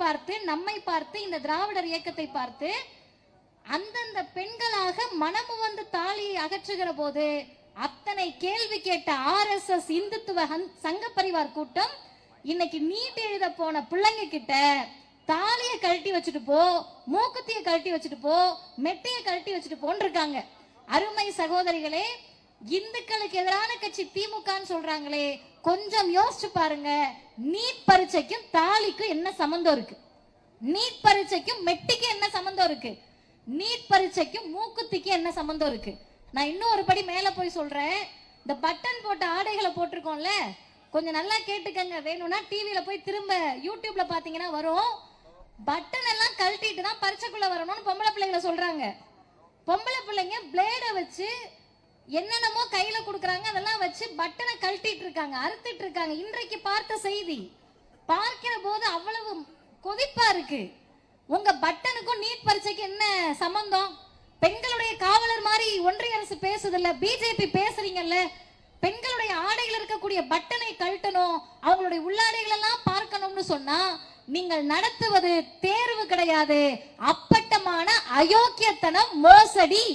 பார்த்து, நம்மை பார்த்து, இந்த திராவிடர் இயக்கத்தை பார்த்து அந்தந்த பெண்களாக மனமு வந்து தாலியை அகற்றுகிற போது அத்தனை கேள்வி கேட்ட RSS இந்துத்துவ சங்க பரிவார் கூட்டம் இன்னைக்கு நீட் எழுத போன பிள்ளைங்க கிட்ட தாலியை கழட்டி வச்சுட்டு போ, மூக்குத்திய கழட்டி வச்சுட்டு போ, மெட்டைய கழட்டி வச்சுட்டு போன்னு இருக்காங்க. அருமை சகோதரிகளே, இந்துக்களுக்கு எதிரான கட்சி திமுகன்னு சொல்றாங்களே, கொஞ்சம் யோசிச்சு பாருங்க. நீட் பரீட்சைக்கும் தாலிக்கும் என்ன சம்பந்தம் இருக்கு? நீட் பரீட்சைக்கும் மெட்டிக்கு என்ன சம்பந்தம் இருக்கு? நீட் பரீட்சைக்கும் மூக்குத்திக்கு என்ன சம்பந்தம் இருக்கு? நான் இன்னும் ஒரு படி மேல போய் சொல்றேன். இந்த பட்டன் போட்ட ஆடைகளை போட்டிருக்கோம்ல, கொஞ்சம் நல்லா கேட்டுக்கங்க. வேணும்னா டிவியில போய் திரும்ப யூடியூப்ல பாத்தீங்கன்னா வரும். பட்டன் எல்லாம் கழட்டிட்டு தான் பரீட்சைக்குள்ள வரணும்னு பொம்பளை பிள்ளைங்களை சொல்றாங்க. பொம்பளை பிள்ளைங்க பிளேட வச்சு என்னென்னமோ கையில கொடுக்கறாங்க, அதெல்லாம் வச்சு பட்டனை கழட்டிட்டு இருக்காங்க, அறுத்துட்டு இருக்காங்க. இன்றைக்கு பார்த்த செய்தி பார்க்கிற போது அவ்வளவு கொதிப்பா இருக்கு. உங்க பட்டனுக்கும் நீட் பரீட்சைக்கு என்ன சம்பந்தம்? பெண்களுடைய காவலர் மாதிரி ஒன்றிய அரசு பேசுதில்ல, பிஜேபி பேசுறீங்கல்ல. பெண்களுடைய ஆடைகள் இருக்கக்கூடிய பட்டனை கழட்டணும், அவங்களுடைய உள்ளாடைகள் எல்லாம் பார்க்கணும்னு சொன்னா நீங்கள் நடத்துவது தேர்வு கிடையாது, அப்பட்டமான அயோக்கியத்தனம், மோசடி.